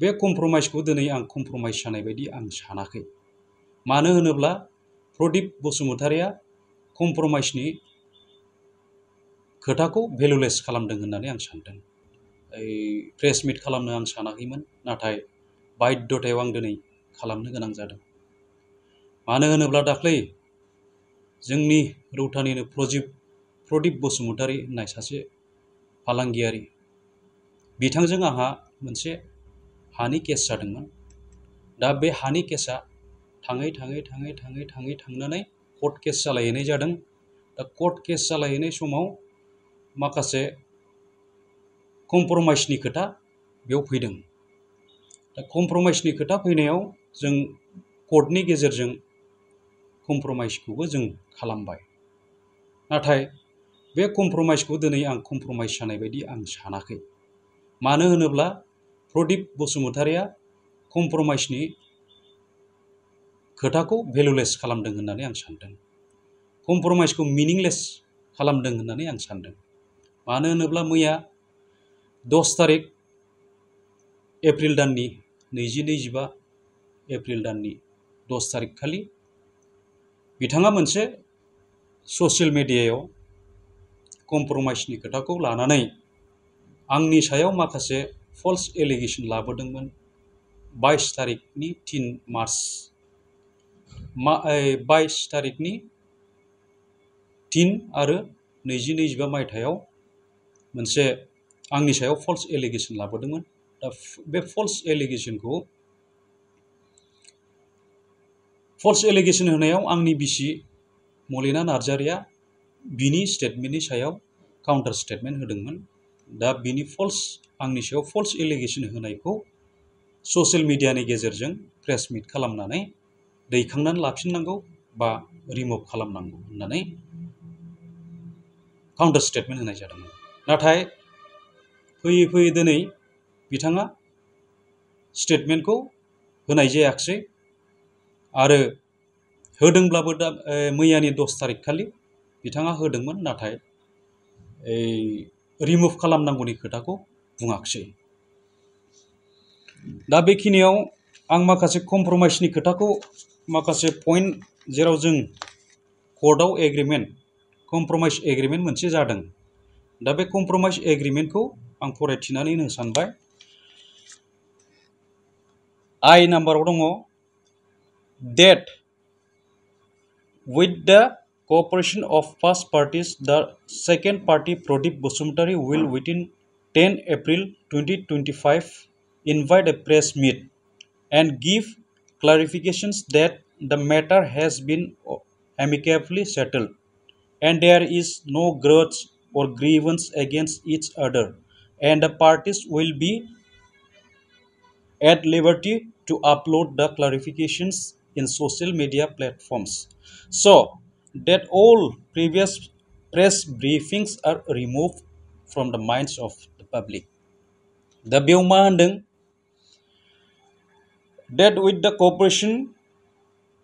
बे कमप्रमाइसखौ दिनै आं कमप्रमाइस जानाय बायदि आं सानाखै। मानो होनोब्ला प्रदीप बसुमतारिया कमप्रमाइसनि खोथाखौ भेलुलेस खालामदों होननानै आं सानदों। प्रेस मिट खालामनो आं सानाखैमोन, नाथाय बाध्यतायाव आं दिनै खालामनो गोनां जादों। मानो होनोब्ला दाख्लै जोंनि रौतानिनो प्रदीप बसुमतारि होननाय सासे फालांगियारि, बिथांजों आंहा मोनसे हानि केस जादोंमोन। दा बे हानि केसा थाङै थांनानै कर्ट केस जालायहैनाय जादों। दा कर्ट केस जालायहैनाय समाव माखासे कमप्रमाइसनि खोथा बेयाव फैदों। दा कमप्रमाइसनि खोथा फैनायाव जों कर्टनि गेजेरजों कमप्रमाइसखौबो जों खालामबाय। नाथाय बे कमप्रमाइसखौ दिनै आं कमप्रमाइस जानाय बायदि आं सानाखै। मानो होनोब्ला प्रदीप बसुमतारिया कमप्रमाइसनि खोथाखौ भेलुलेस खालामदों होननानै आं सानदों। कमप्रमाइसखौ मिनिंलेस खालामदों होननानै आं सानदों। मानो होनोब्ला मैया 10 तारिख एप्रिल दाननि 2025 एप्रिल दाननि 10 तारिख खालि बिथाङा मोनसे ससियेल मिडियायाव कमप्रमाइसनि खोथाखौ लानानै आंनि सायाव माखासे फल्स एलिगेसन लाबोदोंमोन। 22 तारिखनि 3 मार्च 22 तारिखनि 3 आरो 2025 मायथाइयाव मोनसे आंनि सायाव फल्स एलिगेसन लाबोदोंमोन। दा बे फल्स एलिगेसन होनायाव आंनि बिसि मलिना नार्जारिया बिनि स्टेटमेन्टनि सायाव काउन्टार स्टेटमेन्ट होदोंमोन। दा बिनि आंनि सायाव फल्स एलिगेसन होनायखौ ससियेल मिडियानि गेजेरजों प्रेस मिट खालामनानै दैखांनानै लाफिननांगौ बा रिमुभ खालामनांगौ होननानै काउन्टार स्टेटमेन्ट होनाय जादोंमोन। नाथाय फैयै दिनै बिथाङा स्टेटमेन्टखौ होनाय जायाखिसै, आरो होदोंब्लाबो दा मैयानि 10 तारिख खालि बिथाङा होदोंमोन, नाथाय रिमुभ खालामनांगौनि खोथाखौ बुङाखिसै। दा बेखिनियाव आं माखासे कमप्रमाइसनि खोथाखौ माखासे पइन्ट जेराव जों कर्टआव कमप्रमाइस एग्रिमेन्ट मोनसे जादों। दा बे कमप्रमाइस एग्रिमेन्टखौ आं फरायथिनानै होनो सानबाय। आइ नाम्बाराव दङ that with the cooperation of first parties, the second party Pradip Bosumtari will within 10 April 2025 invite a press meet and give clarifications that the matter has been amicably settled and there is no grudge or grievance against each other, and the parties will be at liberty to upload the clarifications in social media platforms so that all previous press briefings are removed from the minds of the public. दा बेयाव मा होनदों? that with the cooperation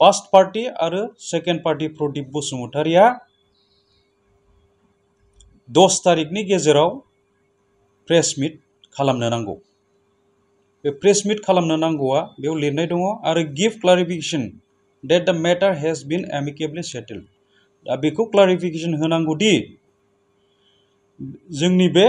first party आरो second party Pradeep बसुमतारिया 10 तारिखनि गेजेराव press मिट खालामनो नांगौ। बे press मिट खालामनो नांगौआ बेयाव लिरनाय दङ, आरो give clarification that the matter has been amicably settled। दा बेखौ क्लारिफिकेशन होनांगौ दि जोंनि बे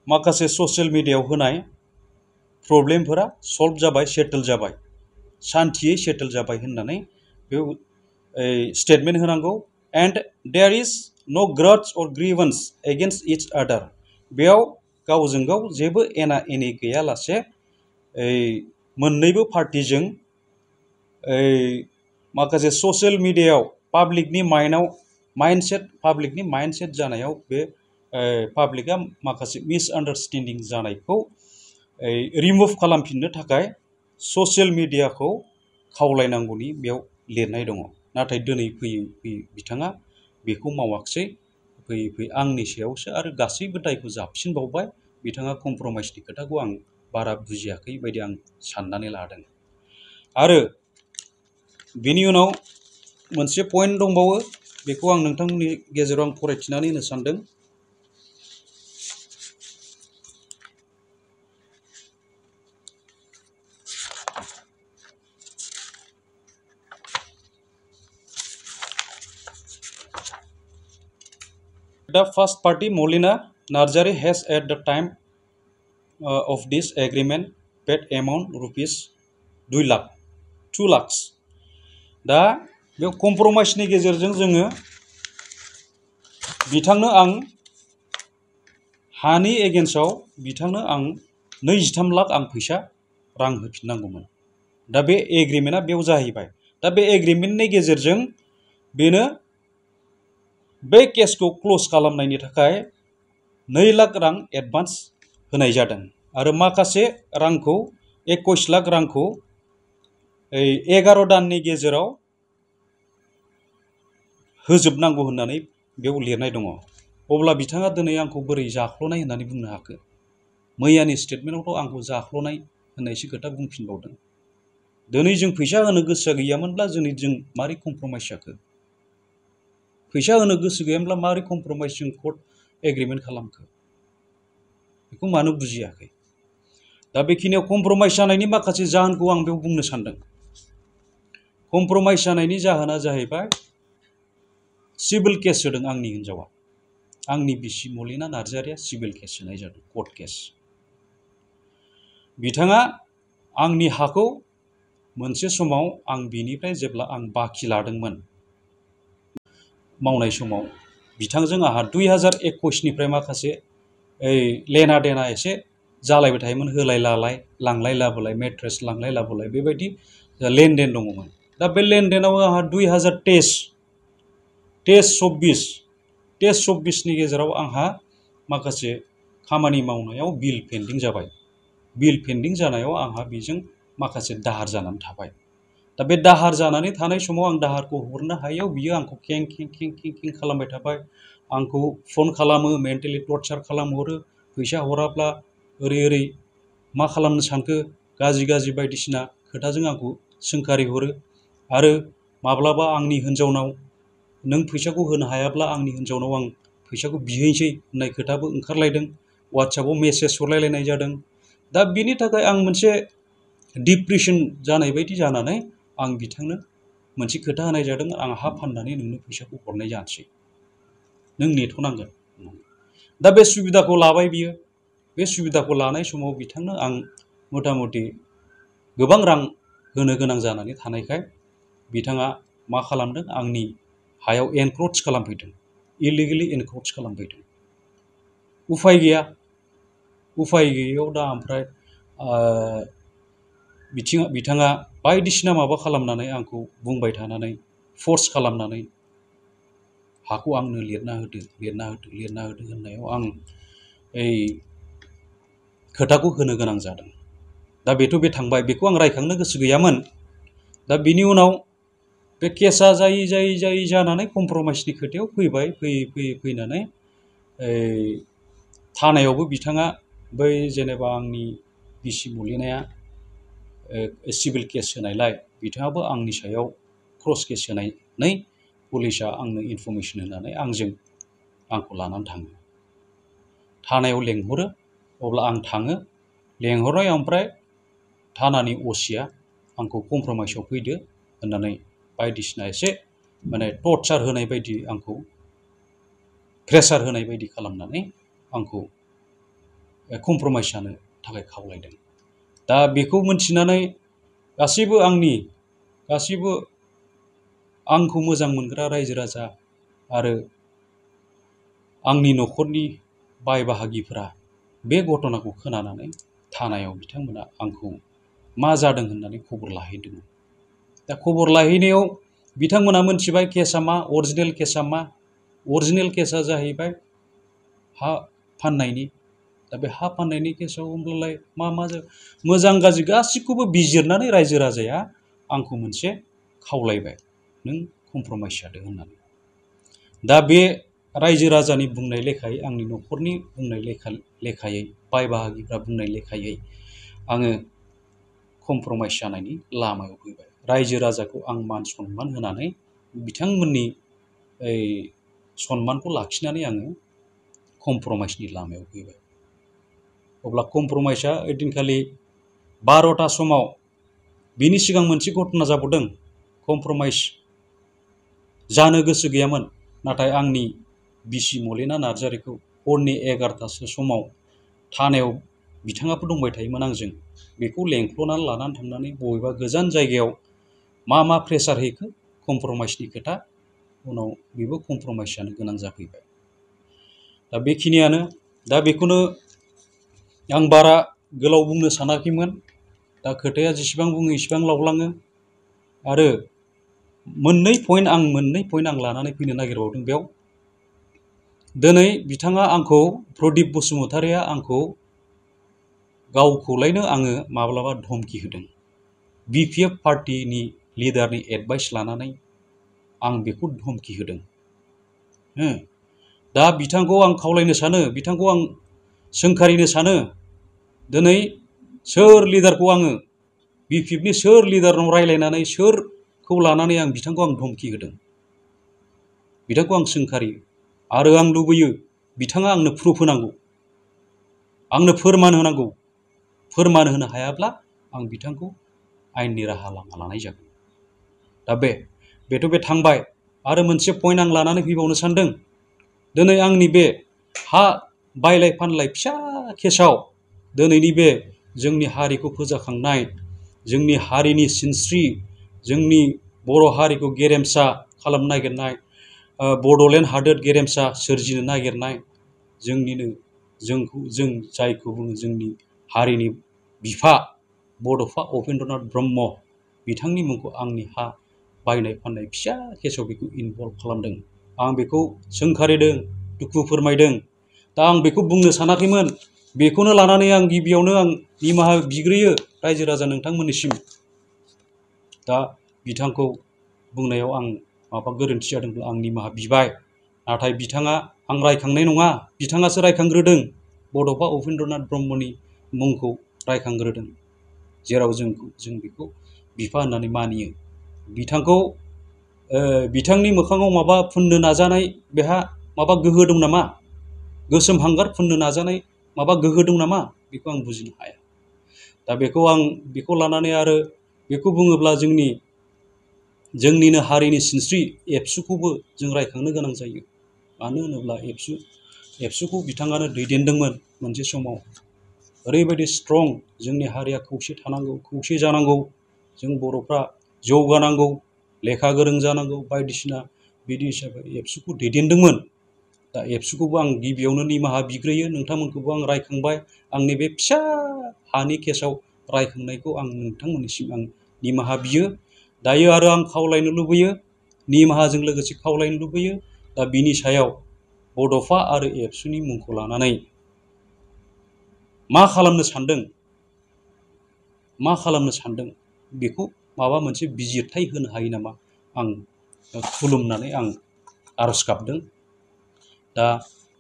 माखासे ससियेल मिडियायाव होनाय प्रब्लेमफोरा सल्भ जाबाय, सेटल जाबाय, शान्तियै सेटल जाबाय होननानै बेयाव स्टेटमेन्ट होनांगौ। एन्ड देयर इज नो ग्रड्स अर ग्रीवेन्स एगेन्स्ट इच आदार। बेयाव गावजों गाव जेबो एना एनि गैयालासे मोननैबो पार्टिजों माखासे ससियेल मिडियायाव पाब्लिकनि माइन्डसेट जानायाव बे पाब्लिकआ माखासे मिसआन्डारस्टेन्डिं जानायखौ रिमुभ खालामफिननो थाखाय ससियेल मिडियाखौ खावलायनांगौनि बेयाव लिरनाय दङ। नाथाय दिनै फैयै बिथाङा बेखौ मावाखिसै। फैयै आंनि सायावसो आरो गासैबो दायखौ जाबसिनबावबाय। बिथाङा कमप्रमाइसनि खोथाखौ आं बारा बुजियाखै बायदि आं साननानै लादों। आरो बेनि उनाव मोनसे पइन्ट दंबावो, बेखौ आं नोंथांमोननि गेजेराव आं फरायथिनानै होनो सानदों। the first party, Molina Narjari, has at the time of this agreement paid amount rupees 2 lakh 2 lakhs. दा बे कम्प्रमाइसनि गेजेरजों जोङो बिथांनो आं हानि एगेन्स्टआव बिथांनो आं 23 लाख आं फैसा रां होफिननांगौमोन। दा बे एग्रिमेन्टआ बेयाव जाहैबाय। दा बे एग्रिमेन्टनि गेजेरजों बेनो बे केसखौ क्लोज खालामनायनि थाखाय 2 लाख रां एडभान्स होनाय जादों आरो माखासे रांखौ 21 लाख रांखौ 11 दाननि गेजेराव होजोबनांगौ होननानै बेयाव लिरनाय दङ। अब्ला बिथाङा दिनै आंखौ बोरै जाख्ल'नाय होननानै बुंनो हाखो? मैयानि स्टेटमेन्टआवथ' आंखौ जाख्ल'नाय होननायसो खोथा बुंफिनबावदों। दिनै जों फैसा होनो गोसो गैयामोनब्ला जों मारै कम्प्रमाइस जाखो? फैसा होनो गोसो गैयामोनब्ला मारै कम्प्रमाइस जों कर्ट एग्रिमेन्ट खालामखो? बेखौ मानो बुजियाखै? दा बेखिनियाव कम्प्रमाइस जानायनि माखासे जाहोनखौ आं बेयाव बुंनो सानदों। कम्प्रमाइस जानायनि जाहोना जाहैबाय सिभिल केस होदों आंनि हिन्जावा, आंनि बिसि मलिना नार्जारिया सिभिल केस होनाय जादों, कर्ट केस। बिथाङा आंनि हाखौ मोनसे समाव आं बिनिफ्राय जेब्ला आं बाखि लादोंमोन मावनाय समाव बिथांजों आंहा 2021 निफ्राय माखासे लेना देना एसे जालायबाय थायोमोन, होलाय लालाय, लांलाय लाबोलाय, मेट्रेस लांलाय लाबोलाय, बेबायदि लेनदेन दङमोन। दा बे लेनदेनाव आंहा 2023-24 नि गेजेराव आंहा माखासे खामानि मावनायाव बिल पेन्डिं जाबाय। बिल पेन्डिं जानायाव आंहा बेजों माखासे दाहार जानानै थाबाय। दा बे दाहार जानानै थानाय समाव आं दाहारखौ हरनो हायैयाव बियो आंखौ खें खालामबाय थाबाय। आंखौ फन खालामो, मेन्टेलि टर्चार खालामहरो, फैसा हराब्ला ओरै मा खालामनो सानखो, गाज्रि बायदिसिना खोथाजों आंखौ सोंखारि हरो। आरो माब्लाबा आंनि हिन्जावनाव नों फैसाखौ होनो हायाब्ला आंनि हिन्जावनाव आं फैसाखौ बिहैनोसै होननाय खोथाबो ओंखारलायदों। वाट्सएपआव मेसेज हरलायलायनाय जादों। दा बिनि थाखाय आं मोनसे डिप्रेसन जानाय बायदि जानानै आं बिथांनो मोनसे खोथा होनाय जादों, आं हा फाननानै नोंनो फैसाखौ हरनाय जानोसै, नों नेथ'नांगोन। दा बे सुबिदाखौ लाबाय बियो। बे सुबिदाखौ लानाय समाव बिथांनो आं मथा मथि गोबां रां होनो गोनां जानानै थानायखाय बिथाङा मा खालामदों, आंनि हायाव एनक्रोच खालामफैदों, इलिगेलि एनक्रोच खालामफैदों। उफाय गैयैयाव दा ओमफ्राय बिथाङा बायदिसिना माबा खालामनानै आंखौ बुंबाय थानानै फर्स खालामनानै हाखौ आंनो लिरना होदो होननायाव आं खोथाखौ होनो गोनां जादों। दा बे थांबाय, बेखौ आं रायखांनो गोसो गैयामोन। दा बिनि उनाव बे केसा जायै जानानै कम्प्रमाइसनि खोथायाव फैबाय। फैनानै थानायावबो बिथाङा बै जेनेबा आंनि बिसि मलिनाया सिभिल केस होनायलाय बिथाङाबो आंनि सायाव क्रस केस होनानै पुलिसा आंनो इनफरमेसन होनानै आंखौ लानानै थाङो, थानायाव लेंहरो। अब्ला आं थाङो, लेंहरनाय ओमफ्राय थानानि असिया आंखौ कम्प्रमाइसआव फैदो होननानै बायदिसिना एसे माने टर्चार होनाय बायदि, आंखौ प्रेसार होनाय बायदि खालामनानै आंखौ कम्प्रमाइस जानो थाखाय खावलायदों। दा बेखौ मोनथिनानै गासैबो आंखौ मोजां मोनग्रा रायजो राजा आरो आंनि न'खरनि बाय बाहागिफोरा बे घटनाखौ खोनानानै थानायाव बिथांमोना आंखौ मा जादों होननानै खबर लाहैदोंमोन। दा खबर लाहैनायाव बिथांमोना मोनथिबाय केसा मा, अरिजिनेल केसा मा। अरिजिनेल केसा जाहैबाय हा फाननायनि। दा बे हा फाननायनि केसाव होमब्लालाय मा मोजां गाज्रि गासिखौबो बिजिरनानै रायजो राजाया आंखौ मोनसे खावलायबाय, नों कम्प्रमाइस जादो होननानै। दा बे रायजो राजानि बुंनाय लेखायै, आंनि न'खरनि बुंनाय लेखायै, बाय बाहागिफ्रा बुंनाय लेखायै आङो कम्प्रमाइस जानायनि लामायाव फैबाय। रायजो राजाखौ आं मान सनमान होनानै बिथांमोननि सनमानखौ लाखिनानै आङो कम्प्रमाइसनि लामायाव फैबाय। अब्ला कम्प्रमाइसआ ओइदिनखालि 12टा समाव, बिनि सिगां मोनसे घटना जाबावदों। कम्प्रमाइस जानो गोसो गैयामोन, नाथाय आंनि बिसि मलिना नार्जारिखौ हरनि 11टासो समाव थानायाव बिथाङाबो दंबाय थायोमोन आंजों, बेखौ लेंख्ल'नानै लानानै थांनानै बबेबा गोजान जायगायाव मा प्रेसार हैखो, कमप्रमाइसनि खोथा, उनाव बेबो कमप्रमाइस जानो गोनां जाफैबाय। दा बेखिनियानो। दा बेखौनो आं बारा गोलाव बुंनो सानाखैमोन। दा खोथाया जेसेबां बुङो एसेबां लावलाङो। आरो मोननै पइन्ट आं लानानै फैनो नागिरबावदों बेयाव। दिनै बिथाङा आंखौ, प्रदीप बसुमतारिया आंखौ गावखौलायनो आङो माब्लाबा धमकि होदों। BPF पार्टिनि लिडारनि एडभाइस लानानै आं बेखौ धमकि होदों। दा बिथांखौ आं खावलायनो सानो, बिथांखौ आं सोंखारिनो सानो, दिनै सोर लिडारखौ आङो BPFनि सोर लिडारनाव रायज्लायनानै सोरखौ लानानै आं बिथांखौ धमकि होदों? बिथांखौ आं सोंखारियो। आरो आं लुबैयो बिथाङा आंनो प्रुफ होनांगौ, आंनो फोरमान होनांगौ। फोरमान होनो हायाब्ला आं बिथांखौ आयेननि राहा लामा लानाय जागोन। दा बेथ' बे थांबाय। आरो मोनसे पइन्ट आं लानानै फैबावनो सानदों। दिनै आंनि बे हा बायलाय फानलाय फिसा केसाव दिनैनि बे जोंनि हारिखौ फोजाखांनाय, जोंनि हारिनि सिनस्रि, जोंनि बर' हारिखौ गेरेमसा खालामनो नागिरनाय, बड'लेण्ड हादोर गेरेमसा सोरजिनो नागिरनाय, जों जायखौ बुङो जोंनि हारिनि बिफा बड'फा उपेन्द्रनाथ ब्रह्म, बिथांनि मुंखौ आंनि हा बायनाय फाननाय फिसा केसाव बेखौ इनभल्भ खालामदों। आं बेखौ सोंखारिदों, दुखु फोरमायदों। दा आं बेखौ बुंनो सानाखैमोन। बेखौनो लानानै आं गिबियावनो आं निमाहा बिग्रोयो रायजो राजा नोंथांमोननिसिम। दा बिथांखौ बुंनायाव आं माबा गोरोन्थि जादोंब्ला आं निमाहा बिबाय। नाथाय बिथाङा, आं रायखांनाय नङा, बिथाङासो रायखांग्रोदों। बड'फा उपेन्द्रनाथ ब्रह्मनि मुंखौ रायखांग्रोदों, जेराव जों बेखौ बिफा होननानै मानियो। बिथांखौ बिथांनि मोखाङाव माबा फुननो नाजानाय, बेहा माबा गोहो दं नामा? गोसोम हांगार फुननो नाजानाय माबा गोहो दं नामा? बेखौ आं बुजिनो हाया। दा बेखौ लानानै आरो बेखौ बुङोब्ला जोंनिनो हारिनि सिनस्रि एबसुखौबो जों रायखांनो गोनां जायो। मानो होनोब्ला एबसुखौ बिथाङानो दैदेनदोंमोन मोनसे समाव। ओरैबायदि स्ट्रं, जोंनि हारिया खौसे थानांगौ, खौसे जानांगौ, जों बर'फ्रा जौगानांगौ, लेखा गोरों जानांगौ, बायदिसिना बिदि हिसाबै एबसुखौ दैदेनदोंमोन। दा एबसुखौबो आं गिबियावनो निमाहा बिग्रोयो। नोंथांमोनखौबो आं रायखांबाय। आंनि बे फिसा हानि केसाव रायखांनायखौ आं नोंथांमोननिसिम आं निमाहा बियो। दायो आरो आं खावलायनो लुबैयो, निमाहाजों लोगोसे खावलायनो लुबैयो। दा बिनि सायाव बड'फा आरो एबसुनि मुंखौ लानानै मा खालामनो सानदों, बेखौ माबा मोनसे बिजिरथाय होनो हायो नामा? आं खुलुमनानै आं आर'ज गाबदों। दा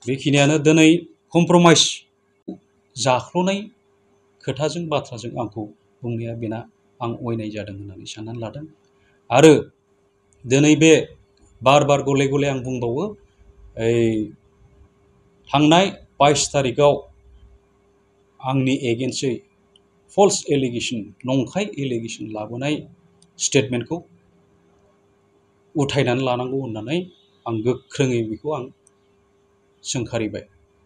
बेखिनियानो। दिनै कमप्रमाइस जाख्ल'नाय खोथाजों बाथ्राजों आंखौ बुंनाया बेना आं अयनाय जादों होननानै साननानै लादों। आरो दिनै बे बार गले गले आं बुंबावो, थांनाय 22 तारिखआव आंनि एगेन्स्टै फल्स एलिगेसन, नंखाय एलिगेसन लाबोनाय स्टेटमेन्टखौ उथायनानै लानांगौ होननानै आं गोख्रोङै बेखौ आं सोंखारिबाय।